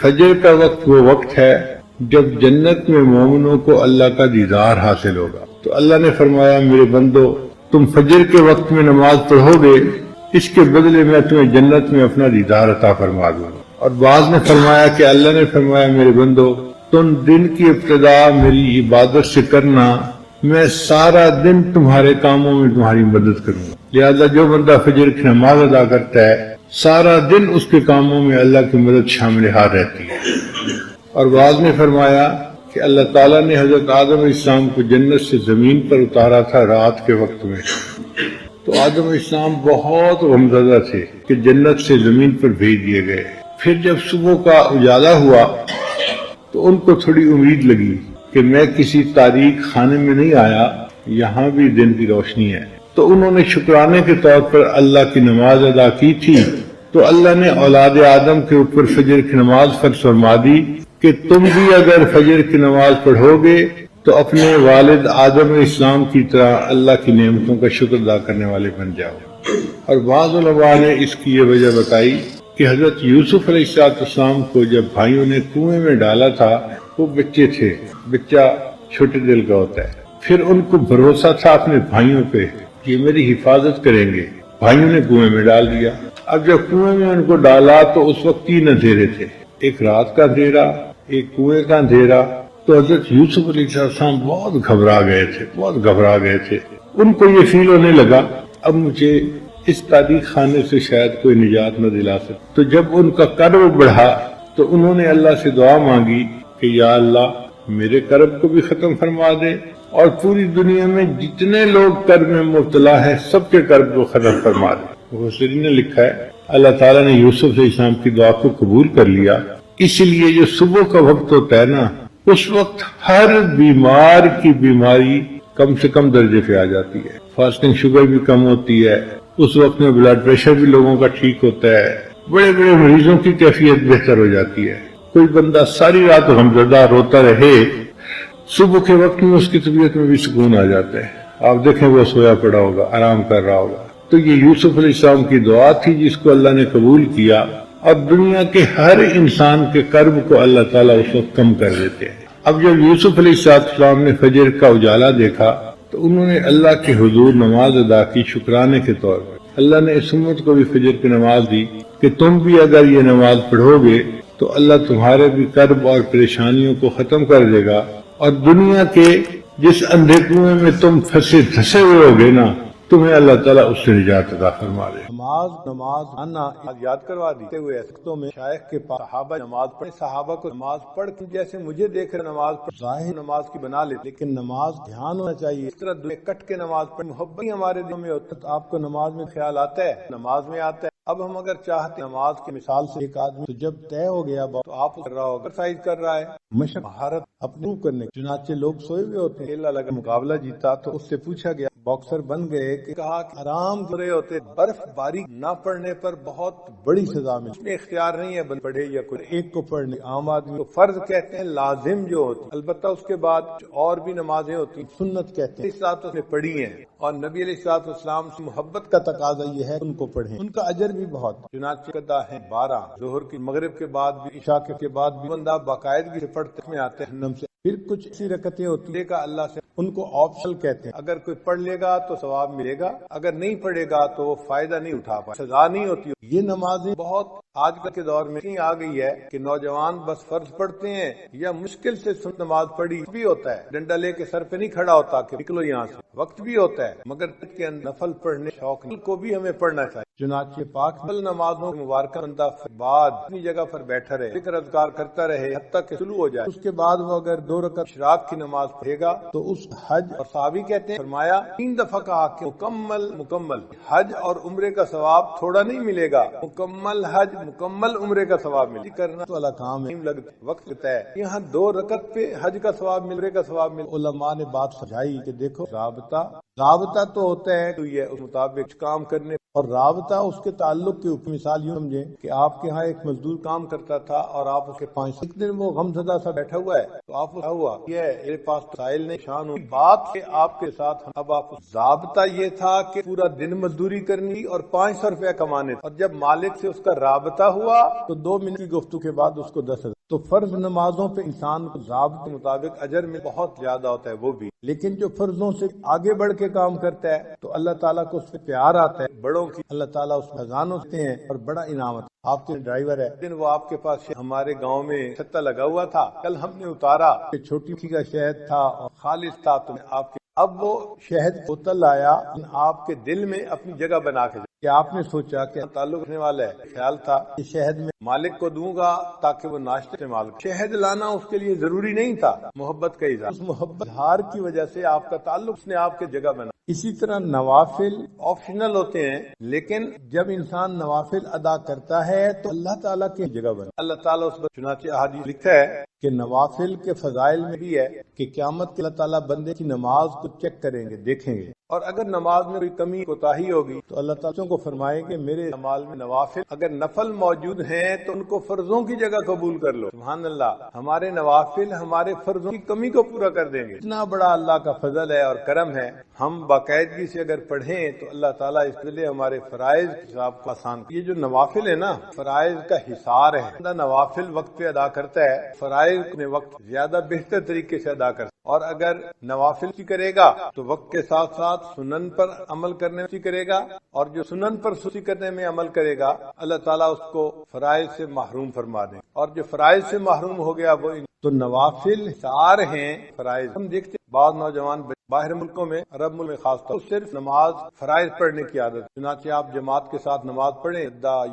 فجر کا وقت وہ وقت ہے جب جنت میں مومنوں کو اللہ کا دیدار حاصل ہوگا۔ تو اللہ نے فرمایا میرے بندو تم فجر کے وقت میں نماز پڑھو گے، اس کے بدلے میں تمہیں جنت میں اپنا دیدار عطا فرما دوں گا۔ اور بعض نے فرمایا کہ اللہ نے فرمایا میرے بندو تم دن کی ابتدا میری عبادت سے کرنا، میں سارا دن تمہارے کاموں میں تمہاری مدد کروں گا۔ لہذا جو بندہ فجر کی نماز ادا کرتا ہے سارا دن اس کے کاموں میں اللہ کی مدد شامل حال رہتی ہے۔ اور بعض نے فرمایا کہ اللہ تعالیٰ نے حضرت آدم علیہ السلام کو جنت سے زمین پر اتارا تھا رات کے وقت میں، تو آدم علیہ السلام بہت غمزدہ تھے کہ جنت سے زمین پر بھیج دیے گئے۔ پھر جب صبح کا اجالا ہوا تو ان کو تھوڑی امید لگی کہ میں کسی تاریک خانے میں نہیں آیا، یہاں بھی دن کی روشنی ہے، تو انہوں نے شکرانے کے طور پر اللہ کی نماز ادا کی تھی۔ تو اللہ نے اولاد آدم کے اوپر فجر کی نماز فرض فرما دی کہ تم بھی اگر فجر کی نماز پڑھو گے تو اپنے والد آدم علیہ السلام کی طرح اللہ کی نعمتوں کا شکر ادا کرنے والے بن جاؤ۔ اور بعض علماء نے اس کی یہ وجہ بتائی کہ حضرت یوسف علیہ السلام کو جب بھائیوں نے کنویں میں ڈالا تھا وہ بچے تھے، بچہ چھوٹے دل کا ہوتا ہے، پھر ان کو بھروسہ تھا اپنے بھائیوں پہ کہ میری حفاظت کریں گے، بھائیوں نے کنویں میں ڈال دیا۔ اب جب کنویں میں ان کو ڈالا تو اس وقت 3 اندھیرے تھے، ایک رات کا اندھیرا، ایک کنویں کا اندھیرا۔ تو حضرت یوسف علیہ السلام بہت گھبرا گئے تھے۔ ان کو یہ فیل ہونے لگا اب مجھے اس تاریخ خانے سے شاید کوئی نجات نہ دلا سکے۔ تو جب ان کا کرب بڑھا تو انہوں نے اللہ سے دعا مانگی کہ یا اللہ میرے کرب کو بھی ختم فرما دے اور پوری دنیا میں جتنے لوگ کرب میں مبتلا ہیں سب کے کرب کو ختم فرما دے۔ مفسرین نے لکھا ہے اللہ تعالیٰ نے یوسف علیہ السلام کی دعا کو قبول کر لیا، اس لیے جو صبح کا وقت ہوتا ہے نا اس وقت ہر بیمار کی بیماری کم سے کم درجے پہ آ جاتی ہے، فاسٹنگ شوگر بھی کم ہوتی ہے، اس وقت میں بلڈ پریشر بھی لوگوں کا ٹھیک ہوتا ہے، بڑے بڑے مریضوں کی کیفیت بہتر ہو جاتی ہے۔ کوئی بندہ ساری رات غمزدہ روتا رہے صبح کے وقت میں اس کی طبیعت میں بھی سکون آ جاتا ہے، آپ دیکھیں وہ سویا پڑا ہوگا، آرام کر رہا ہوگا۔ تو یہ یوسف علیہ السلام کی دعا تھی جس کو اللہ نے قبول کیا، اور دنیا کے ہر انسان کے کرب کو اللہ تعالیٰ اس وقت کم کر دیتے ہیں۔ اب جب یوسف علیہ السلام نے فجر کا اجالا دیکھا تو انہوں نے اللہ کے حضور نماز ادا کی شکرانے کے طور پر۔ اللہ نے اس امت کو بھی فجر کی نماز دی کہ تم بھی اگر یہ نماز پڑھو گے تو اللہ تمہارے بھی کرب اور پریشانیوں کو ختم کر دے گا، اور دنیا کے جس اندھے کنویں میں تم پھنسے دھسے ہوئے ہوگے نا تمہیں اللہ تعالیٰ اس سے نجات عطا فرما دے۔ نماز آنا یاد کروا دیتے ہوئے وقتوں میں شیخ کے پاس صحابہ نماز پڑھے، صحابہ کو نماز پڑھ کے جیسے مجھے دیکھ رہے نماز پڑھ ظاہر نماز کی بنا لے، لیکن نماز دھیان ہونا چاہیے، اس طرح دل کٹ کے نماز پڑھ محبت ہی ہمارے دل میں ہوتا ہے۔ آپ کو نماز میں خیال آتا ہے، نماز میں آتا ہے۔ اب ہم اگر چاہتے نماز کی مثال سے ایک آدمی تو جب طے ہو گیا تو آپ کر رہا ہوگا، ایکسرسائز کر رہا ہے، مشق مہارت اپنی کرنے، چنانچہ لوگ سوئے ہوئے ہوتے ہیں، کھیلا لگا مقابلہ جیتا تو اس سے پوچھا گیا، باکسر بن گئے کہ کہا کہ آرام کر رہے ہوتے، برف باری نہ پڑنے پر بہت بڑی سزا ملتی، اس میں اختیار نہیں ہے بل پڑھے یا کوئی ایک کو پڑھنے، عام آدمی کو فرض کہتے ہیں، لازم جو ہوتی، البتہ اس کے بعد اور بھی نمازیں ہوتی سنت کہتے ہیں، اس رات اس نے پڑھی ہیں، اور نبی علیہ الصلوۃ والسلام سے محبت کا تقاضا یہ ہے ان کو پڑھیں، ان کا اجر بھی بہت، چنانچہ قضا ہے 12 ظہر کی، مغرب کے بعد بھی، عشاء کے بعد بھی بندہ باقاعدگی سے پڑھتے میں آتے ہیں جہنم سے۔ پھر کچھ ایسی رکعتیں ہوتی ہیں اللہ سے، ان کو آپشنل کہتے ہیں، اگر کوئی پڑھ لے گا تو ثواب ملے گا، اگر نہیں پڑھے گا تو وہ فائدہ نہیں اٹھا پائے، سزا نہیں ہوتی۔ یہ نمازیں بہت آج کل کے دور میں آ گئی ہے کہ نوجوان بس فرض پڑھتے ہیں یا مشکل سے سنت نماز پڑھی بھی ہوتا ہے، ڈنڈا لے کے سر پہ نہیں کھڑا ہوتا کہ نکلو یہاں سے، وقت بھی ہوتا ہے، مگر کے اندر نفل پڑھنے شوق کو بھی ہمیں پڑھنا چاہیے۔ چنانچہ پاک نمازوں مبارکہ بندہ بعد اپنی جگہ پر بیٹھا رہے، ذکر اذکار کرتا رہے حتیٰ کہ طلوع ہو جائے، اس کے بعد وہ اگر 2 رکعت اشراق کی نماز پڑھے گا تو اس حج، اور صحابی کہتے ہیں فرمایا 3 دفعہ کہا کہ مکمل حج اور عمرے کا ثواب تھوڑا نہیں ملے گا، مکمل حج مکمل عمرے کا ثواب ملے، کرنا تو اللہ کام ہے، وقت لگتا ہے، یہاں 2 رکعت پہ حج کا ثواب مل، عمرے کا ثواب مل۔ علماء نے بات سمجھائی کہ دیکھو ضابطہ تو ہوتا ہے تو یہ اس مطابق کام کرنے اور رابطہ اس کے تعلق کے اوپر، مثال یوں سمجھیں کہ آپ کے ہاں ایک مزدور کام کرتا تھا اور آپ اس کے 5 ایک دن وہ غم زدہ سا بیٹھا ہوا ہے تو آپ کو کیا ہوا یہ میرے پاس سائل نے شان ہوئی بات کہ آپ کے ساتھ اب آپ ضابطہ یہ تھا کہ پورا دن مزدوری کرنی اور 500 روپیہ کمانے، اور جب مالک سے اس کا رابطہ ہوا تو 2 منٹ کی گفتگو کے بعد اس کو 10,000۔ تو فرض نمازوں پہ انسان کو ضابطے کے مطابق اجر میں بہت زیادہ ہوتا ہے وہ بھی، لیکن جو فرضوں سے آگے بڑھ کے کام کرتا ہے تو اللہ تعالیٰ کو اس پہ پیار آتا ہے، بڑوں کی اللہ تعالیٰ اس خزانوں سے ہیں اور بڑا انعام ہے۔ آپ کے ڈرائیور ہے، دن وہ آپ کے پاس ہمارے گاؤں میں چھتا لگا ہوا تھا، کل ہم نے اتارا، چھوٹی سی کا شہد تھا اور خالص تھا، تو آپ کے اب وہ شہد بوتل آیا آپ کے دل میں اپنی جگہ بنا کے کہ آپ نے سوچا کہ تعلق رکھنے والا ہے، خیال تھا کہ شہد میں مالک کو دوں گا تاکہ وہ ناشتے استعمال کرے۔ شہد لانا اس کے لیے ضروری نہیں تھا، محبت کا اظہار، اس محبت اظہار کی وجہ سے آپ کا تعلق اس نے آپ کے جگہ بنا۔ اسی طرح نوافل آپشنل ہوتے ہیں، لیکن جب انسان نوافل ادا کرتا ہے تو اللہ تعالیٰ کی جگہ بنا، اللہ تعالیٰ اس پر، چنانچہ احادیث لکھا ہے کہ نوافل کے فضائل میں بھی ہے کہ قیامت کے اللہ تعالیٰ بندے کی نماز کو چیک کریں گے، دیکھیں گے، اور اگر نماز میں کوئی کمی کوتاہی ہوگی تو اللہ تعالیٰ کو فرمائے کہ میرے اعمال میں نوافل اگر نفل موجود ہیں تو ان کو فرضوں کی جگہ قبول کر لو۔ سبحان اللہ، ہمارے نوافل ہمارے فرضوں کی کمی کو پورا کر دیں گے، اتنا بڑا اللہ کا فضل ہے اور کرم ہے۔ ہم باقاعدگی سے اگر پڑھیں تو اللہ تعالیٰ اس لیے ہمارے فرائض کے حساب کو آسان۔ یہ جو نوافل ہے نا، فرائض کا حصار ہے، بندہ نوافل وقت پہ ادا کرتا ہے، فرائض اپنے وقت زیادہ بہتر طریقے سے ادا کرتا ہے، اور اگر نوافل کی کرے گا تو وقت کے ساتھ ساتھ سنن پر عمل کرنے کی کرے گا، اور جو سنن پر سستی کرنے میں عمل کرے گا اللہ تعالیٰ اس کو فرائض سے محروم فرما دیں، اور جو فرائض سے محروم ہو گیا وہ تو نوافل حصار ہیں فرائض۔ ہم دیکھتے ہیں بعض نوجوان باہر ملکوں میں، عرب ملک میں خاص طور پر صرف نماز فرائض پڑھنے کی عادت، چنانچہ آپ جماعت کے ساتھ نماز پڑھیں،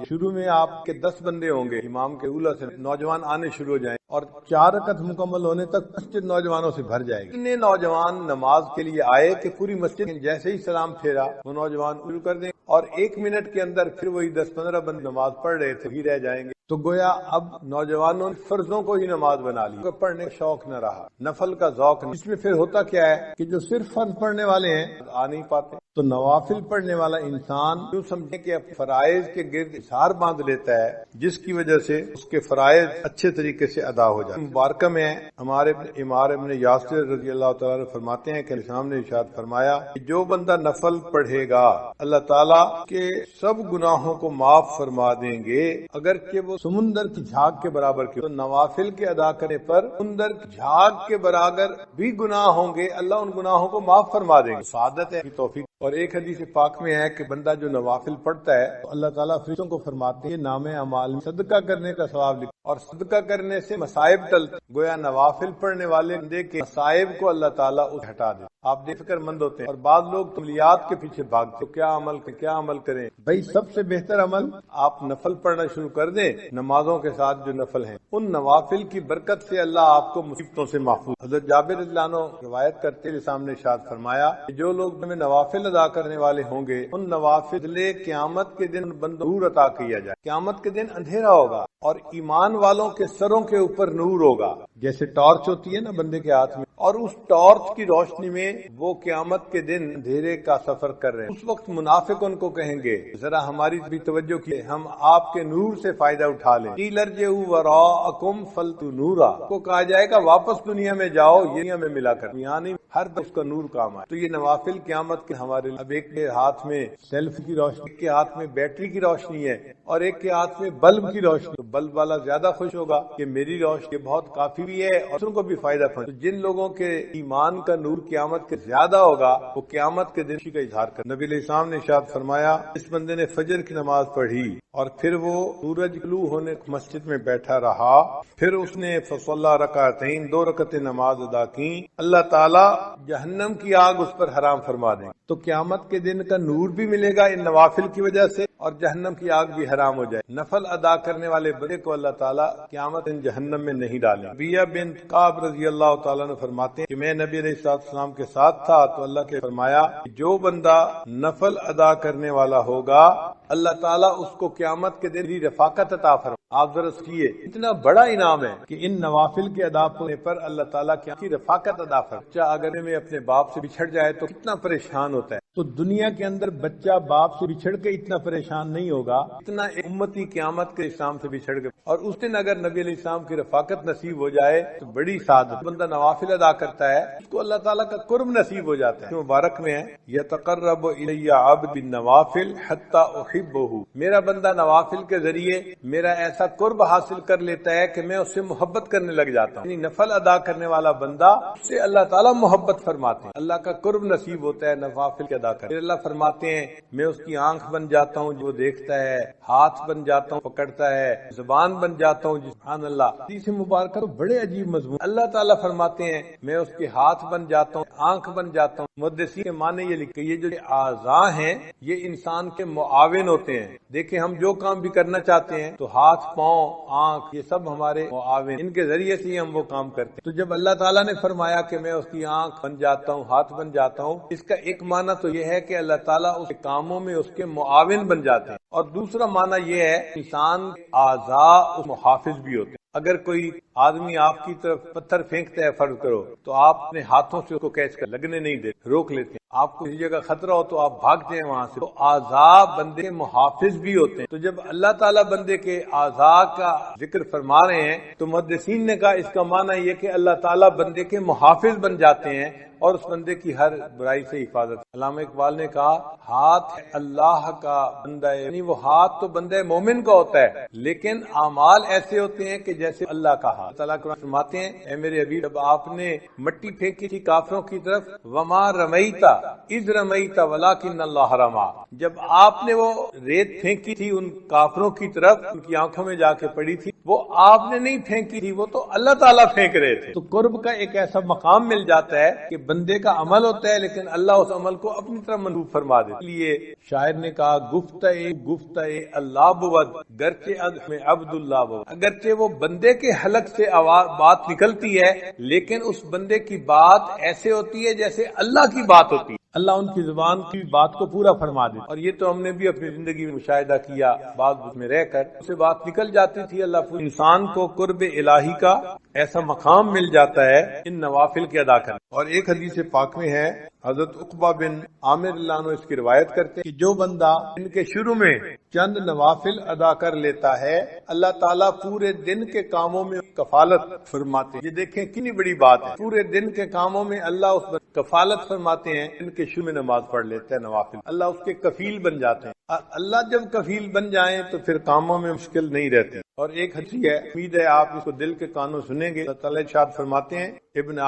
شروع میں آپ کے 10 بندے ہوں گے، امام کے اولا سے نوجوان آنے شروع ہو جائیں اور 4 رکعت مکمل ہونے تک مسجد نوجوانوں سے بھر جائے گی۔ اتنے نوجوان نماز کے لیے آئے کہ پوری مسجد جیسے ہی سلام پھیرا وہ نوجوان شروع کر دیں، اور 1 منٹ کے اندر پھر وہی 10-15 بندے نماز پڑھ رہے تھے ہی رہ جائیں گے۔ تو گویا اب نوجوانوں نے فرضوں کو ہی نماز بنا لی، پڑھنے کا شوق نہ رہا، نفل کا ذوق نہیں۔ اس میں پھر ہوتا کیا ہے کہ جو صرف فرض پڑھنے والے ہیں آ نہیں پاتے، تو نوافل پڑھنے والا انسان یوں سمجھے کہ فرائض کے گرد حصار باندھ لیتا ہے، جس کی وجہ سے اس کے فرائض اچھے طریقے سے ادا ہو جاتے ہیں۔ مبارکہ میں ہمارے عمار ابن یاسر رضی اللہ تعالیٰ عنہ فرماتے ہیں کہ اسلام نے ارشاد فرمایا کہ جو بندہ نفل پڑھے گا اللہ تعالیٰ کے سب گناہوں کو معاف فرما دیں گے، اگرچہ وہ سمندر کی جھاگ کے برابر کی۔ تو نوافل کے ادا کرنے پر سمندر کی جھاگ کے برابر بھی گناہ ہوں گے، اللہ ان گناہوں کو معاف فرما دیں گے۔ سعادت ہے، توفیق۔ اور ایک حدیث پاک میں ہے کہ بندہ جو نوافل پڑھتا ہے تو اللہ تعالیٰ فرشتوں کو فرماتے ہیں نام اعمال میں صدقہ کرنے کا ثواب لکھ، اور صدقہ کرنے سے مصائب ٹلتے، گویا نوافل پڑھنے والے بندے کے مصائب کو اللہ تعالیٰ ہٹا دے۔ آپ بے فکر مند ہوتے ہیں، اور بعض لوگ عملیات کے پیچھے بھاگتے، تو کیا عمل کریں؟ بھائی سب سے بہتر عمل آپ نفل پڑھنا شروع کر دیں، نمازوں کے ساتھ جو نفل ہیں، ان نوافل کی برکت سے اللہ آپ کو مصیبتوں سے محفوظ۔ حضرت جابر رضی اللہ عنہ روایت کرتے ہوئے سامنے ارشاد فرمایا کہ جو لوگ میں نوافل ادا کرنے والے ہوں گے، ان نوافل قیامت کے دن بندوں نور عطا کیا جائے۔ قیامت کے دن اندھیرا ہوگا اور ایمان والوں کے سروں کے اوپر نور ہوگا، جیسے ٹارچ ہوتی ہے نا بندے کے ہاتھ میں، اور اس ٹارچ کی روشنی میں وہ قیامت کے دن اندھیرے کا سفر کر رہے ہیں۔ اس وقت منافق ان کو کہیں گے ذرا ہماری بھی توجہ کیے، ہم آپ کے نور سے فائدہ اٹھا لیں۔ قیل ارجعوا وراءکم فلتمسوا نورا، کو کہا جائے گا واپس دنیا میں جاؤ، یہ دنیا میں ملا کر، یعنی ہر اس کا نور کام آئے۔ تو یہ نوافل قیامت کے ہمارے، اب ایک کے ہاتھ میں سیلف کی روشنی، ایک کے ہاتھ میں بیٹری کی روشنی ہے، اور ایک کے ہاتھ میں بلب کی روشنی۔ بلب والا زیادہ خوش ہوگا کہ میری روشنی بہت کافی بھی ہے اور ان کو بھی فائدہ پہنچے۔ جن لوگوں کے ایمان کا نور قیامت کے زیادہ ہوگا وہ قیامت کے دن کا اظہار کر۔ نبی علیہ السلام نے ارشاد فرمایا اس بندے نے فجر کی نماز پڑھی اور پھر وہ سورج طلوع ہونے مسجد میں بیٹھا رہا، پھر اس نے فصلی رکعتین 2 رکعتیں نماز ادا کی، اللہ تعالیٰ جہنم کی آگ اس پر حرام فرما دیں۔ تو قیامت کے دن کا نور بھی ملے گا ان نوافل کی وجہ سے، اور جہنم کی آگ بھی حرام ہو جائے۔ نفل ادا کرنے والے بندے کو اللہ تعالیٰ قیامت دن جہنم میں نہیں ڈالے۔ ربیہ بنت کعب رضی اللہ تعالیٰ نے فرماتے ہیں کہ میں نبی علیہ السلام کے ساتھ تھا تو اللہ کے فرمایا کہ جو بندہ نفل ادا کرنے والا ہوگا اللہ تعالیٰ اس کو قیامت کے دن رفاقت عطا فرمائے۔ آپ ذرا سنیے، اتنا بڑا انعام ہے کہ ان نوافل کے ادا ہونے پر اللہ تعالیٰ کی رفاقت عطا فرمائے۔ بچہ اگر میں اپنے باپ سے بچھڑ جائے تو کتنا پریشان ہوتا ہے، تو دنیا کے اندر بچہ باپ سے بچھڑ کے اتنا پریشان نہیں ہوگا اتنا ایک امتی قیامت کے اسلام سے بچھڑ کے، اور اس دن اگر نبی علیہ السلام کی رفاقت نصیب ہو جائے تو بڑی سعادت۔ بندہ نوافل ادا کرتا ہے اس کو اللہ تعالیٰ کا قرب نصیب ہو جاتا ہے۔ مبارک میں ہے یتقرب الی عبد بالنوافل حتی احبہ، میرا بندہ نوافل کے ذریعے میرا ایسا قرب حاصل کر لیتا ہے کہ میں اس سے محبت کرنے لگ جاتا ہوں۔ یعنی نفل ادا کرنے والا بندہ اس سے اللہ تعالیٰ محبت فرماتے ہیں، اللہ کا قرب نصیب ہوتا ہے نوافل کے ادا کر۔ پھر اللہ فرماتے ہیں میں اس کی آنکھ بن جاتا ہوں جو دیکھتا ہے، ہاتھ بن جاتا ہوں پکڑتا ہے، زبان بن جاتا ہوں سبحان اللہ۔ حدیث مبارکہ تو بڑے عجیب مضمون، اللہ تعالیٰ فرماتے ہیں میں اس کے ہاتھ بن جاتا ہوں، آنکھ بن جاتا ہوں۔ محدثین کے معنی یہ لکھے یہ جو اعضاء ہیں یہ انسان کے معاون ہوتے ہیں۔ دیکھیں ہم جو کام بھی کرنا چاہتے ہیں تو ہاتھ، پاؤں، آنکھ یہ سب ہمارے معاون، ان کے ذریعے سے ہی ہم وہ کام کرتے ہیں۔ تو جب اللہ تعالیٰ نے فرمایا کہ میں اس کی آنکھ بن جاتا ہوں، ہاتھ بن جاتا ہوں، اس کا ایک معنی تو یہ ہے کہ اللہ تعالیٰ اس کے کاموں میں اس کے معاون بن جاتے ہیں، اور دوسرا معنی یہ ہے انسان اعضاء اس محافظ بھی ہوتے ہیں۔ اگر کوئی آدمی آپ کی طرف پتھر پھینکتا ہے فرض کرو تو آپ اپنے ہاتھوں سے اس کو کیچ کر لگنے نہیں دیتے، روک لیتے ہیں۔ آپ کو کسی جگہ خطرہ ہو تو آپ بھاگتے ہیں وہاں سے۔ تو اعضاء بندے کے محافظ بھی ہوتے ہیں۔ تو جب اللہ تعالیٰ بندے کے اعضاء کا ذکر فرما رہے ہیں تو محدثین نے کہا اس کا معنی یہ کہ اللہ تعالیٰ بندے کے محافظ بن جاتے ہیں اور اس بندے کی ہر برائی سے حفاظت۔ علامہ اقبال نے کہا ہاتھ اللہ کا بندہ ہے، یعنی وہ ہاتھ تو بندہ مومن کا ہوتا ہے لیکن اعمال ایسے ہوتے ہیں کہ جیسے اللہ کا ہاتھ۔ اللہ تعالیٰ فرماتے ہیں اے میرے حبیب جب آپ نے مٹی پھینکی تھی کافروں کی طرف، وما رمیتا اذ رمیتا ولکن اللہ رما، جب آپ نے وہ ریت پھینکی تھی ان کافروں کی طرف، ان کی آنکھوں میں جا کے پڑی تھی، وہ آپ نے نہیں پھینکی تھی، وہ تو اللہ تعالیٰ پھینک رہے تھے۔ تو قرب کا ایک ایسا مقام مل جاتا ہے کہ بندے کا عمل ہوتا ہے لیکن اللہ اس عمل کو اپنی طرف منسوب فرما دیتا ہے۔ اس لیے شاعر نے کہا گفتہ اللہ بود گرچہ میں عبد اللہ بود، اگرچہ وہ بندے کے حلق سے بات نکلتی ہے لیکن اس بندے کی بات ایسے ہوتی ہے جیسے اللہ کی بات ہوتی ہے، اللہ ان کی زبان کی بات کو پورا فرما دے۔ اور یہ تو ہم نے بھی اپنی زندگی میں مشاہدہ کیا، بعض میں رہ کر اسے بات نکل جاتی تھی۔ اللہ انسان کو قرب الہی کا ایسا مقام مل جاتا ہے ان نوافل کے ادا کرنے۔ اور ایک حدیث پاک میں ہے حضرت عقبہ بن عامر اللہ عنہ اس کی روایت کرتے ہیں کہ جو بندہ ان کے شروع میں چند نوافل ادا کر لیتا ہے اللہ تعالیٰ پورے دن کے کاموں میں کفالت فرماتے ہیں۔ یہ دیکھیں کتنی بڑی بات ہے، پورے دن کے کاموں میں اللہ اس کفالت فرماتے ہیں۔ ان کے شروع میں نماز پڑھ لیتے ہیں نوافل، اللہ اس کے کفیل بن جاتے ہیں۔ اللہ جب کفیل بن جائیں تو پھر کاموں میں مشکل نہیں رہتی۔ اور ایک حدیث ہے، امید ہے آپ اس کو دل کے کانوں سنیں گے۔ اللہ تعالیٰ ارشاد فرماتے ہیں اے ابن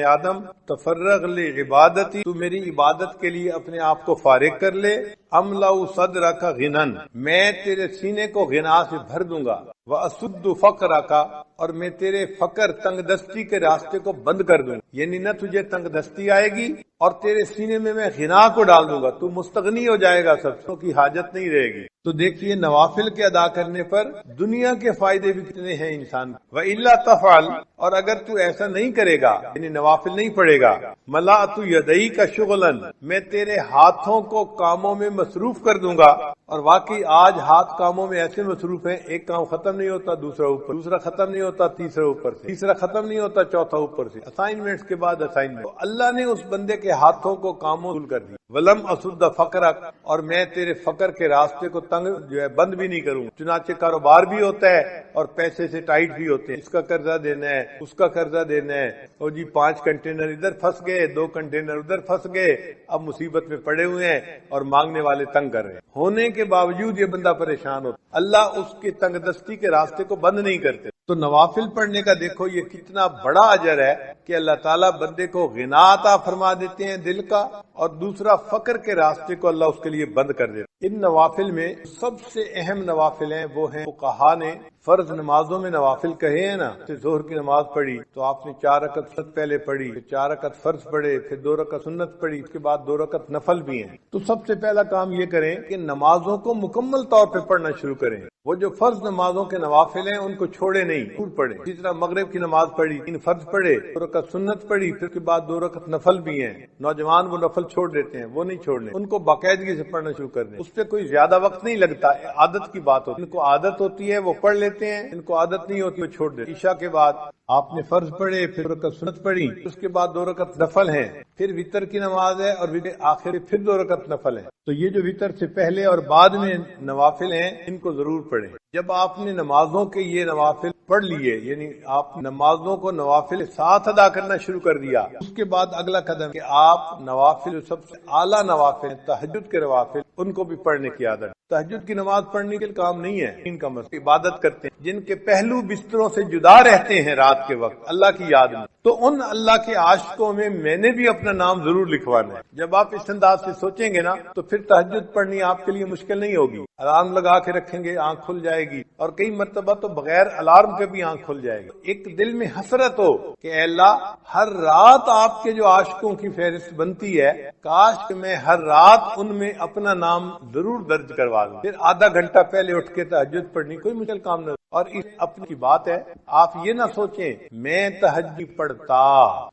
آدم تفرغ لعبادتی، تو میری عبادت کے لیے اپنے آپ کو فارغ کر لے، املأ صدرک غنن، میں تیرے سینے کو غنا سے بھر دوں گا، واسد فقرک، اور میں تیرے فقر تنگ دستی کے راستے کو بند کر دوں، یعنی نہ تجھے تنگ دستی آئے گی اور تیرے سینے میں غنا کو ڈال دوں گا، تو مستغنی ہو جائے گا، سب کی حاجت نہیں رہے گی۔ تو دیکھیے نوافل کے ادا کرنے پر دنیا کے فائدے بھی کتنے ہیں انسان کو۔ وَإِلَّا تَفْعَلْ، اور اگر تو ایسا نہیں کرے گا یعنی نوافل نہیں پڑھے گا، مَلَأْتُ يَدَيْكَ شُغْلًا، میں تیرے ہاتھوں کو کاموں میں مصروف کر دوں گا۔ اور واقعی آج ہاتھ کاموں میں ایسے مصروف ہیں، ایک کام ختم نہیں ہوتا دوسرا اوپر، دوسرا ختم نہیں ہوتا تیسرا اوپر سے، تیسرا ختم نہیں ہوتا چوتھا اوپر سے، اسائنمنٹس کے بعد اسائنمنٹ۔ اللہ نے اس بندے کے ہاتھوں کو کاموں کر دی۔ وَلَمْ أَسُدَّ فَقْرَكَ، اور میں تیرے فقر کے راستے کو تنگ جو ہے بند بھی نہیں کروں۔ چنانچہ کاروبار بھی ہوتا ہے اور پیسے سے ٹائٹ بھی ہوتے ہیں، اس کا قرضہ دینا ہے، اس کا قرضہ دینا ہے، اور جی 5 کنٹینر ادھر پھنس گئے، 2 کنٹینر ادھر پھنس گئے، اب مصیبت میں پڑے ہوئے ہیں اور مانگنے والے تنگ کر رہے ہیں۔ ہونے کے باوجود یہ بندہ پریشان ہوتا، اللہ اس کے تنگ دستی کے راستے کو بند نہیں کرتے۔ تو نوافل پڑھنے کا دیکھو یہ کتنا بڑا اجر ہے کہ اللہ تعالیٰ بندے کو غنا عطا فرما دیتے ہیں دل کا، اور دوسرا فقر کے راستے کو اللہ اس کے لیے بند کر دیتے۔ ان نوافل میں سب سے اہم نوافل ہیں وہ ہیں فقہا نے فرض نمازوں میں نوافل کہے ہیں نا، ظہر کی نماز پڑھی تو آپ نے 4 رکعت سنت پہلے پڑھی، پھر 4 رکعت فرض پڑھے، پھر 2 رکعت سنت پڑھی، اس کے بعد 2 رکعت نفل بھی ہیں۔ تو سب سے پہلا کام یہ کریں کہ نمازوں کو مکمل طور پہ پڑھنا شروع کریں۔ وہ جو فرض نمازوں کے نوافل ہیں ان کو چھوڑے نہیں، پور پڑھیں۔ اسی طرح مغرب کی نماز پڑھی، 3 فرض پڑھے، 2 رکعت سنت پڑھی، پھر کے بعد 2 رکعت نفل بھی ہیں۔ نوجوان وہ نفل چھوڑ دیتے ہیں، وہ نہیں چھوڑنے، ان کو باقاعدگی سے پڑھنا شروع کر دیں۔ اس پہ کوئی زیادہ وقت نہیں لگتا، عادت کی بات ہوتی ہے، ان کو عادت ہوتی ہے وہ پڑھ لیتے لیتے ہیں، ان کو عادت نہیں ہوتی وہ چھوڑ دیتے. عشاء کے بعد آپ نے فرض پڑھے، پھر رکعت سنت پڑھی، اس کے بعد 2 رکعت نفل ہیں، پھر وتر کی نماز ہے اور آخر پھر 2 رکعت نفل ہے. تو یہ جو وتر سے پہلے اور بعد میں نوافل ہیں ان کو ضرور پڑھیں. جب آپ نے نمازوں کے یہ نوافل پڑھ لیے، یعنی آپ نمازوں کو نوافل کے ساتھ ادا کرنا شروع کر دیا، اس کے بعد اگلا قدم کہ آپ نوافل سب سے اعلیٰ نوافل تہجد کے نوافل ان کو بھی پڑھنے کی عادت. تہجد کی نماز پڑھنے کے کام نہیں ہے، ان کا مسئلہ عبادت کرتے ہیں جن کے پہلو بستروں سے جدا رہتے ہیں رات کے وقت اللہ کی یاد میں، تو ان اللہ کے عاشقوں میں نے بھی اپنا نام ضرور لکھوانا ہے. جب آپ اس انداز سے سوچیں گے نا تو پھر تہجد پڑھنی آپ کے لیے مشکل نہیں ہوگی. الارم لگا کے رکھیں گے، آنکھ کھل جائے گی، اور کئی مرتبہ تو بغیر الارم کے بھی آنکھ کھل جائے گی. ایک دل میں حسرت ہو کہ اے اللہ ہر رات آپ کے جو عاشقوں کی فہرست بنتی ہے، کاش کہ میں ہر رات ان میں اپنا نام ضرور درج کروا دوں. پھر آدھا گھنٹہ پہلے اٹھ کے تہجد پڑھنی کوئی مشکل کام نہیں. اور اس اپنی کی بات ہے، آپ یہ نہ سوچیں میں تہجد پڑھتا،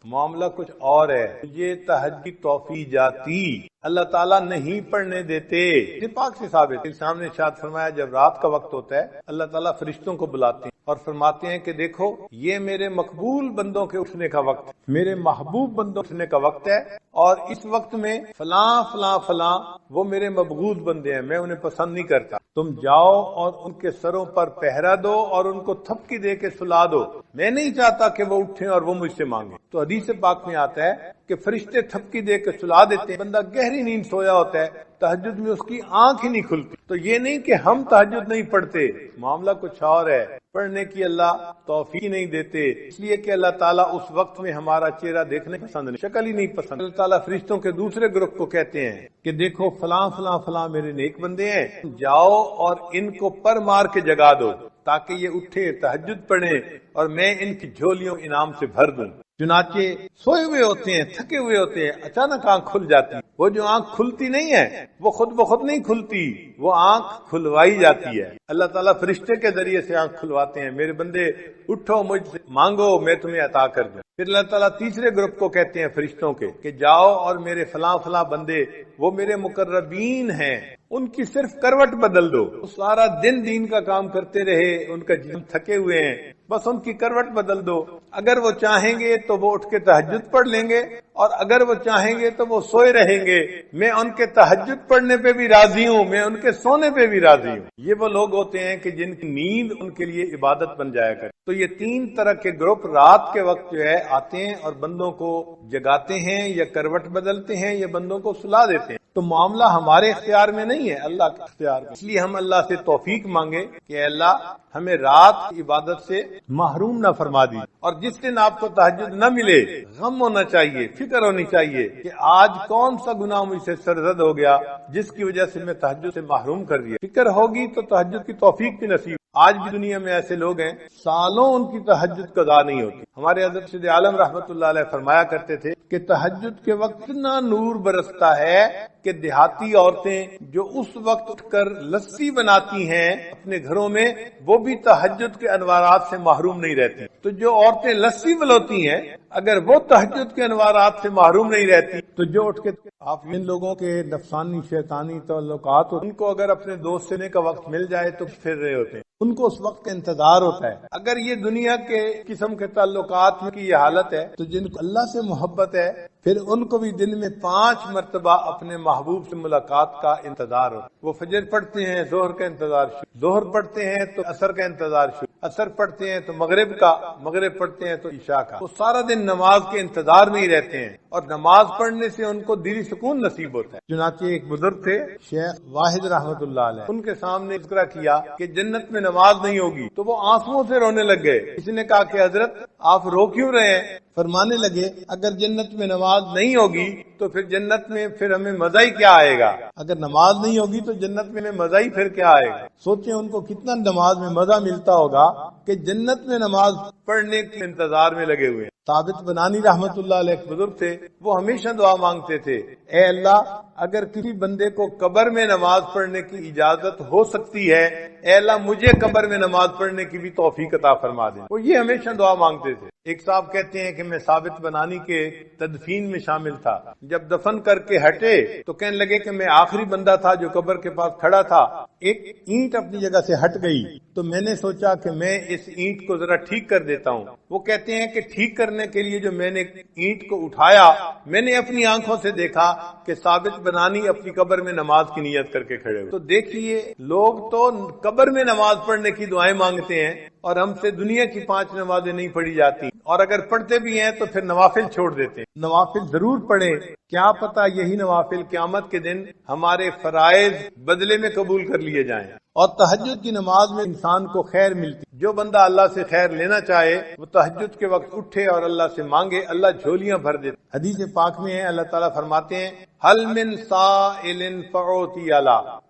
معاملہ کچھ اور ہے. مجھے تہجد توفیق جاتی، اللہ تعالیٰ نہیں پڑھنے دیتے. یہ پاک سے ثابت ہے. سامنے ارشاد فرمایا جب رات کا وقت ہوتا ہے اللہ تعالیٰ فرشتوں کو بلاتے ہیں اور فرماتے ہیں کہ دیکھو یہ میرے مقبول بندوں کے اٹھنے کا وقت ہے، میرے محبوب بندوں کے اٹھنے کا وقت ہے، اور اس وقت میں فلاں فلاں فلاں وہ میرے مبغوض بندے ہیں، میں انہیں پسند نہیں کرتا. تم جاؤ اور ان کے سروں پر پہرا دو اور ان کو تھپکی دے کے سلا دو، میں نہیں چاہتا کہ وہ اٹھیں اور وہ مجھ سے مانگیں. تو حدیث پاک میں آتا ہے کہ فرشتے تھپکی دے کے سلا دیتے ہیں، بندہ گہری نیند سویا ہوتا ہے، تہجد میں اس کی آنکھ ہی نہیں کھلتی. تو یہ نہیں کہ ہم تہجد نہیں پڑھتے، معاملہ کچھ اور ہے، پڑھنے کی اللہ توفیق نہیں دیتے، اس لیے کہ اللہ تعالیٰ اس وقت میں ہمارا چہرہ دیکھنے پسند نہیں، شکل ہی نہیں پسند. اللہ تعالیٰ فرشتوں کے دوسرے گروپ کو کہتے ہیں کہ دیکھو فلاں فلاں فلاں میرے نیک بندے ہیں، جاؤ اور ان کو پر مار کے جگا دو تاکہ یہ اٹھے تہجد پڑھیں اور میں ان کی جھولیوں انعام سے بھر دوں. چنانچہ سوئے ہوئے ہوتے ہیں، تھکے ہوئے ہوتے ہیں، اچانک آنکھ کھل جاتی ہے. وہ جو آنکھ کھلتی نہیں ہے وہ خود بخود نہیں کھلتی، وہ آنکھ کھلوائی جاتی ہے. اللہ تعالیٰ فرشتے کے ذریعے سے آنکھ کھلواتے ہیں، میرے بندے اٹھو مجھ سے مانگو میں تمہیں عطا کر دوں. پھر اللہ تعالیٰ تیسرے گروپ کو کہتے ہیں فرشتوں کے کہ جاؤ اور میرے فلاں فلاں بندے وہ میرے مقربین ہیں ان کی صرف کروٹ بدل دو. سارا دین کا کام کرتے رہے، ان کا جسم تھکے ہوئے ہیں، بس ان کی کروٹ بدل دو. اگر وہ چاہیں گے تو وہ اٹھ کے تہجد پڑھ لیں گے، اور اگر وہ چاہیں گے تو وہ سوئے رہیں گے. میں ان کے تہجد پڑھنے پہ بھی راضی ہوں، میں ان کے سونے پہ بھی راضی ہوں. یہ وہ لوگ ہوتے ہیں کہ جن کی نیند ان کے لیے عبادت بن جایا کرے. تو یہ 3 طرح کے گروپ رات کے وقت جو ہے آتے ہیں اور بندوں کو جگاتے ہیں یا کروٹ بدلتے ہیں یا بندوں کو سلا دیتے ہیں. تو معاملہ ہمارے اختیار میں نہیں ہے، اللہ کے اختیار میں. اس لیے ہم اللہ سے توفیق مانگے کہ اے اللہ ہمیں رات کی عبادت سے محروم نہ فرما دی. اور جس دن آپ کو تہجد نہ ملے غم ہونا چاہیے، فکر ہونی چاہیے کہ آج کون سا گناہ مجھ سے سرزد ہو گیا جس کی وجہ سے میں تہجد سے محروم کر دیا. فکر ہوگی تو تہجد کی توفیق بھی نصیب. آج بھی دنیا میں ایسے لوگ ہیں سالوں ان کی تہجد قضا نہیں ہوتی. ہمارے حضرت سید عالم رحمت اللہ علیہ فرمایا کرتے تھے کہ تہجد کے وقت اتنا نور برستا ہے کہ دیہاتی عورتیں جو اس وقت اٹھ کر لسی بناتی ہیں اپنے گھروں میں وہ بھی تہجد کے انوارات سے محروم نہیں رہتی. تو جو عورتیں لسی بلوتی ہیں اگر وہ تہجد کے انوارات سے محروم نہیں رہتی تو جو اٹھ کے آپ ان لوگوں کے نفسانی شیطانی تعلقات ان کو اگر اپنے دوست سے کا وقت مل جائے تو پھر رہے ہوتے ہیں، ان کو اس وقت کا انتظار ہوتا ہے. اگر یہ دنیا کے قسم کے تعلقات کی یہ حالت ہے تو جن کو اللہ سے محبت ہے پھر ان کو بھی دن میں 5 مرتبہ اپنے محبوب سے ملاقات کا انتظار ہوتا ہے. وہ فجر پڑھتے ہیں ظہر کا انتظار شروع، ظہر پڑھتے ہیں تو عصر کا انتظار شروع، عصر پڑھتے ہیں تو مغرب کا، مغرب پڑھتے ہیں تو عشاء کا. وہ سارا دن نماز کے انتظار میں ہی رہتے ہیں اور نماز پڑھنے سے ان کو دلی سکون نصیب ہوتا ہے. چنانچہ ایک بزرگ تھے شیخ واحد رحمت اللہ علیہ، ان کے سامنے ذکر کیا کہ جنت میں نماز نہیں ہوگی تو وہ آنسوؤں سے رونے لگ گئے. کسی نے کہا کہ حضرت آپ رو کیوں رہے ہیں؟ فرمانے لگے اگر جنت میں نماز نہیں ہوگی تو پھر جنت میں پھر ہمیں مزہ ہی کیا آئے گا؟ اگر نماز نہیں ہوگی تو جنت میں ہمیں مزہ ہی پھر کیا آئے گا؟ سوچیں ان کو کتنا نماز میں مزہ ملتا ہوگا کہ جنت میں نماز پڑھنے کے انتظار میں لگے ہوئے ہیں. ثابت بنانی رحمت اللہ علیہ ایک بزرگ تھے، وہ ہمیشہ دعا مانگتے تھے اے اللہ اگر کسی بندے کو قبر میں نماز پڑھنے کی اجازت ہو سکتی ہے اے اللہ مجھے قبر میں نماز پڑھنے کی بھی توفیق عطا فرما دیں. وہ یہ ہمیشہ دعا مانگتے تھے. ایک صاحب کہتے ہیں کہ میں ثابت بنانی کے تدفین میں شامل تھا، جب دفن کر کے ہٹے تو کہنے لگے کہ میں آخری بندہ تھا جو قبر کے پاس کھڑا تھا، ایک اینٹ اپنی جگہ سے ہٹ گئی تو میں نے سوچا کہ میں اس اینٹ کو ذرا ٹھیک کر دیتا ہوں۔ وہ کہتے ہیں کہ ٹھیک کرنے کے لیے جو میں نے اینٹ کو اٹھایا، میں نے اپنی آنکھوں سے دیکھا کہ ثابت بنانی اپنی قبر میں نماز کی نیت کر کے کھڑے ہوئے۔ تو دیکھیے لوگ تو قبر میں نماز پڑھنے کی دعائیں مانگتے ہیں اور ہم سے دنیا کی 5 نمازیں نہیں پڑھی جاتی، اور اگر پڑھتے بھی ہیں تو پھر نوافل چھوڑ دیتے ہیں۔ نوافل ضرور پڑھیں، کیا پتہ یہی نوافل قیامت کے دن ہمارے فرائض بدلے میں قبول کر لیے جائیں۔ اور تہجد کی نماز میں انسان کو خیر ملتی، جو بندہ اللہ سے خیر لینا چاہے وہ تہجد کے وقت اٹھے اور اللہ سے مانگے، اللہ جھولیاں بھر دیتے۔ حدیث پاک میں ہے اللہ تعالیٰ فرماتے ہیں حل من سائل فاعطی،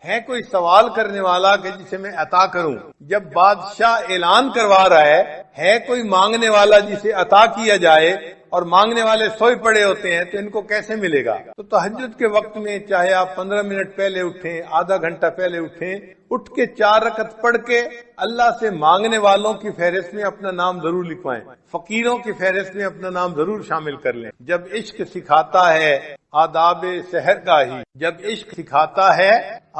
ہے کوئی سوال کرنے والا کہ جسے میں عطا کروں۔ جب بادشاہ اعلان کروا رہا ہے کوئی مانگنے والا جسے عطا کیا جائے، اور مانگنے والے سوئے پڑے ہوتے ہیں تو ان کو کیسے ملے گا؟ تو تہجد کے وقت میں چاہے آپ 15 منٹ پہلے اٹھیں، آدھا گھنٹہ پہلے اٹھیں، اٹھ کے 4 رکعت پڑھ کے اللہ سے مانگنے والوں کی فہرست میں اپنا نام ضرور لکھوائیں، فقیروں کی فہرست میں اپنا نام ضرور شامل کر لیں۔ جب عشق سکھاتا ہے آداب سحرگاہی، جب عشق سکھاتا ہے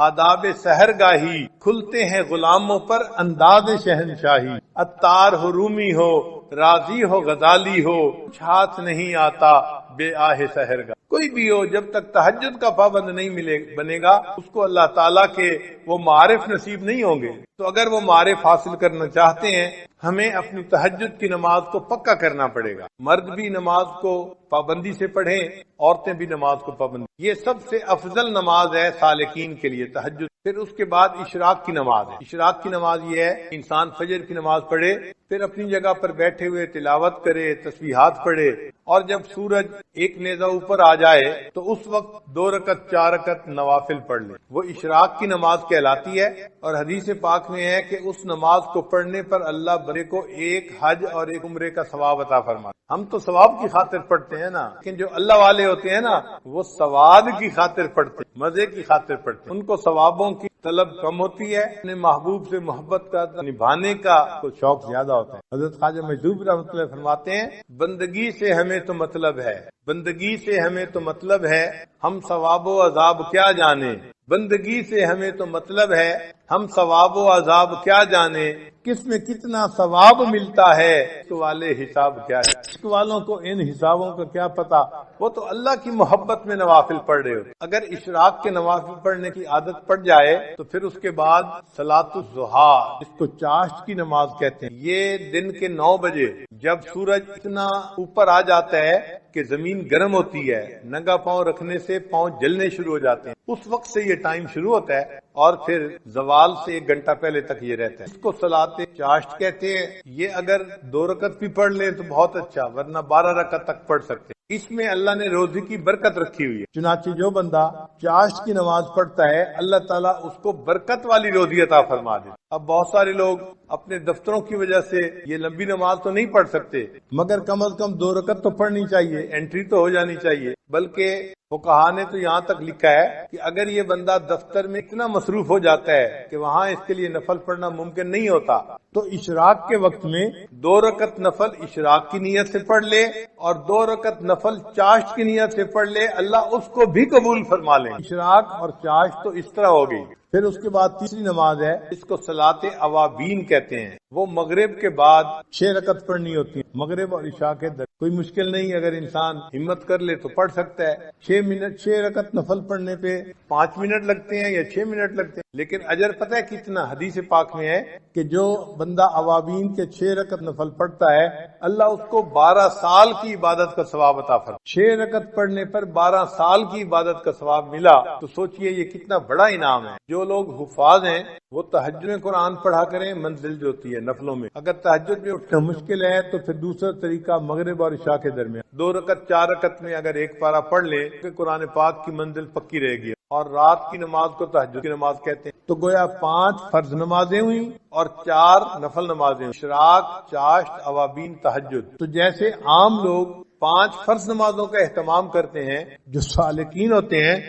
آداب سحرگاہی، کھلتے ہیں غلاموں پر انداز شہنشاہی، عطار ہو رومی ہو راضی ہو غزالی ہو، کچھ ہاتھ نہیں آتا بے آہ سحرگاہ۔ کوئی بھی ہو جب تک تہجد کا پابند نہیں بنے گا اس کو اللہ تعالیٰ کے وہ معارف نصیب نہیں ہوں گے۔ تو اگر وہ معارف حاصل کرنا چاہتے ہیں ہمیں اپنی تہجد کی نماز کو پکا کرنا پڑے گا۔ مرد بھی نماز کو پابندی سے پڑھیں، عورتیں بھی نماز کو پابندی۔ یہ سب سے افضل نماز ہے سالکین کے لیے تہجد۔ پھر اس کے بعد اشراق کی نماز ہے۔ اشراق کی نماز یہ ہے انسان فجر کی نماز پڑھے، پھر اپنی جگہ پر بیٹھے ہوئے تلاوت کرے، تسبیحات پڑھے، اور جب سورج ایک نیزہ اوپر آ جائے تو اس وقت 2 رکعت 4 رکعت نوافل پڑھ لے، وہ اشراق کی نماز کہلاتی ہے۔ اور حدیث پاک میں ہے کہ اس نماز کو پڑھنے پر اللہ بندے کو 1 حج اور 1 عمرے کا ثواب عطا فرماتا۔ ہم تو ثواب کی خاطر پڑھتے ہیں نا، لیکن جو اللہ والے ہوتے ہیں نا وہ ثواب کی خاطر پڑھتے ہیں، مزے کی خاطر پڑھتے ہیں۔ ان کو ثوابوں کی طلب کم ہوتی ہے، اپنے محبوب سے محبت کا نبھانے کا کو شوق زیادہ ہوتا ہے۔ حضرت خواجہ مجذوب رحمۃ اللہ فرماتے ہیں بندگی سے ہمیں تو مطلب ہے، بندگی سے ہمیں تو مطلب ہے، ہم ثواب و عذاب کیا جانے، بندگی سے ہمیں تو مطلب ہے، ہم ثواب و عذاب کیا جانے، کس میں کتنا ثواب ملتا ہے، عشق والے حساب کیا ہے۔ عشق والوں کو ان حسابوں کا کیا پتا، وہ تو اللہ کی محبت میں نوافل پڑھ رہے ہو۔ اگر اشراق کے نوافل پڑھنے کی عادت پڑ جائے تو پھر اس کے بعد صلاۃ الضحیٰ، اس کو چاشت کی نماز کہتے ہیں، یہ دن کے 9 بجے جب سورج اتنا اوپر آ جاتا ہے کہ زمین گرم ہوتی ہے، ننگا پاؤں رکھنے سے پاؤں جلنے شروع ہو جاتے ہیں، اس وقت سے یہ ٹائم شروع ہوتا ہے اور پھر زوال سے 1 گھنٹہ پہلے تک یہ رہتا ہے۔ اس کو صلاۃ چاشت کہتے ہیں۔ یہ اگر 2 رکعت بھی پڑھ لیں تو بہت اچھا، ورنہ 12 رکعت تک پڑھ سکتے ہیں۔ اس میں اللہ نے روزی کی برکت رکھی ہوئی ہے، چنانچہ جو بندہ چاشت کی نماز پڑھتا ہے اللہ تعالیٰ اس کو برکت والی روزی عطا فرما دے۔ اب بہت سارے لوگ اپنے دفتروں کی وجہ سے یہ لمبی نماز تو نہیں پڑھ سکتے، مگر کم از کم 2 رکعت تو پڑھنی چاہیے، انٹری تو ہو جانی چاہیے۔ بلکہ فقہا نے تو یہاں تک لکھا ہے کہ اگر یہ بندہ دفتر میں اتنا مصروف ہو جاتا ہے کہ وہاں اس کے لیے نفل پڑھنا ممکن نہیں ہوتا تو اشراق کے وقت میں 2 رکعت نفل اشراق کی نیت سے پڑھ لے اور 2 رکعت نفل چاشت کی نیت سے پڑھ لے، اللہ اس کو بھی قبول فرما لے۔ اشراق اور چاشت تو اس طرح ہو گئی۔ پھر اس کے بعد تیسری نماز ہے، اس کو صلاۃ اوابین کہتے ہیں، وہ مغرب کے بعد 6 رکعت پڑھنی ہوتی ہے، مغرب اور عشاء کے درمیان۔ کوئی مشکل نہیں، اگر انسان ہمت کر لے تو پڑھ سکتا ہے۔ 6 رکعت نفل پڑھنے پہ 5 منٹ لگتے ہیں یا 6 منٹ لگتے ہیں، لیکن اجر پتہ ہے کتنا؟ حدیث پاک میں ہے کہ جو بندہ اوابین کے 6 رکعت نفل پڑھتا ہے اللہ اس کو 12 سال کی عبادت کا ثواب عطا فرماتا ہے۔ 6 رکعت پڑھنے پر 12 سال کی عبادت کا ثواب ملا تو سوچئے یہ کتنا بڑا انعام ہے۔ جو لوگ حفاظ ہیں وہ تہجد میں قرآن پڑھا کریں، منزل جو ہوتی ہے نفلوں میں۔ اگر تہجد میں اٹھنا مشکل ہے تو پھر دوسرا طریقہ مغرب اور عشاء کے درمیان 2 رکعت 4 رکعت میں اگر ایک پارہ پڑھ لیں تو قرآن پاک کی منزل پکی رہے گی۔ اور رات کی نماز کو تہجد کی نماز کہتے ہیں۔ تو گویا 5 فرض نمازیں ہوئیں اور 4 نفل نمازیں، اشراق، چاشت، اوابین، تہجد۔ تو جیسے عام لوگ 5 فرض نمازوں کا اہتمام کرتے ہیں، جو سالکین ہوتے ہیں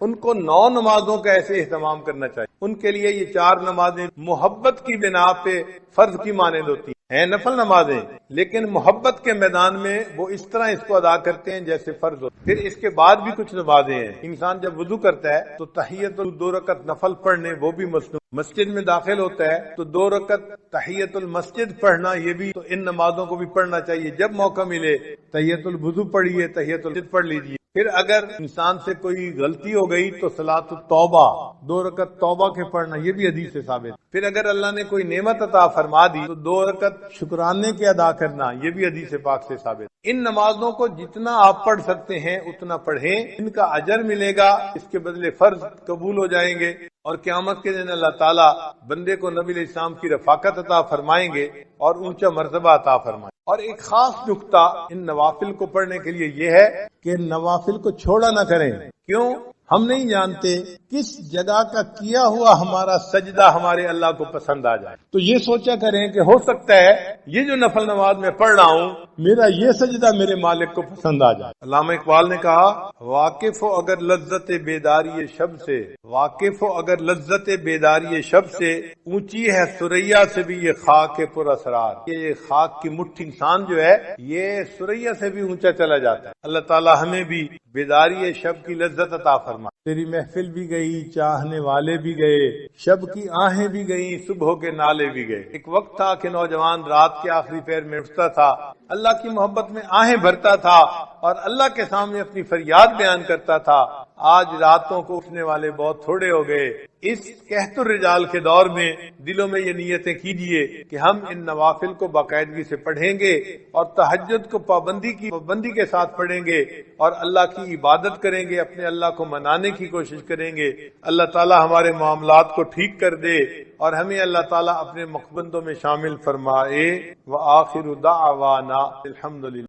ان کو 9 نمازوں کا ایسے اہتمام کرنا چاہیے۔ ان کے لیے یہ 4 نمازیں محبت کی بنا پہ فرض کی مانند ہوتی ہیں۔ ہیں نفل نمازیں، لیکن محبت کے میدان میں وہ اس طرح اس کو ادا کرتے ہیں جیسے فرض ہو۔ پھر اس کے بعد بھی کچھ نمازیں ہیں۔ انسان جب وضو کرتا ہے تو تحیت 2 رکعت نفل پڑھنے وہ بھی مسنون، مسجد میں داخل ہوتا ہے تو 2 رکعت تحیت المسجد پڑھنا یہ بھی، تو ان نمازوں کو بھی پڑھنا چاہیے۔ جب موقع ملے تحیت الوضو پڑھیے، تحیت المسجد پڑھ لیجیے۔ پھر اگر انسان سے کوئی غلطی ہو گئی تو صلاۃ التوبہ 2 رکعت توبہ کے پڑھنا یہ بھی حدیث سے ثابت۔ پھر اگر اللہ نے کوئی نعمت عطا فرما دی تو 2 رکعت شکرانے کے ادا کرنا یہ بھی حدیث پاک سے ثابت۔ ان نمازوں کو جتنا آپ پڑھ سکتے ہیں اتنا پڑھیں، ان کا اجر ملے گا، اس کے بدلے فرض قبول ہو جائیں گے، اور قیامت کے دن اللہ تعالیٰ بندے کو نبی علیہ السلام کی رفاقت عطا فرمائیں گے اور اونچا مرتبہ عطا فرمائیں۔ اور ایک خاص نقطہ ان نوافل کو پڑھنے کے لیے یہ ہے کہ نوافل کو چھوڑا نہ کریں۔ کیوں؟ ہم نہیں جانتے کس جگہ کا کیا ہوا ہمارا سجدہ ہمارے اللہ کو پسند آ جائے، تو یہ سوچا کریں کہ ہو سکتا ہے یہ جو نفل نماز میں پڑھ رہا ہوں میرا یہ سجدہ میرے مالک کو پسند آ جائے۔ علامہ اقبال نے کہا واقف ہو اگر لذت بیداری شب سے، واقف ہو اگر لذت بیداری شب سے، اونچی ہے ثریا سے بھی یہ خاک پر اسرار۔ یہ خاک کی مٹھی انسان جو ہے یہ ثریا سے بھی اونچا چلا جاتا ہے۔ اللہ تعالی ہمیں بھی بیداری شب کی لذت عطا فرمائے۔ تیری محفل بھی گئی، چاہنے والے بھی گئے، شب کی آہیں بھی گئیں، صبح کے نالے بھی گئے۔ ایک وقت تھا کہ نوجوان رات کے آخری پہر میں اٹھتا تھا، اللہ کی محبت میں آہیں بھرتا تھا اور اللہ کے سامنے اپنی فریاد بیان کرتا تھا۔ آج راتوں کو اٹھنے والے بہت تھوڑے ہو گئے۔ اس قحط الرجال کے دور میں دلوں میں یہ نیتیں کیجئے کہ ہم ان نوافل کو باقاعدگی سے پڑھیں گے اور تہجد کو پابندی کے ساتھ پڑھیں گے اور اللہ کی عبادت کریں گے، اپنے اللہ کو منانے کی کوشش کریں گے۔ اللہ تعالی ہمارے معاملات کو ٹھیک کر دے اور ہمیں اللہ تعالی اپنے مقبندوں میں شامل فرمائے۔ وآخر دعوانا الحمدللہ۔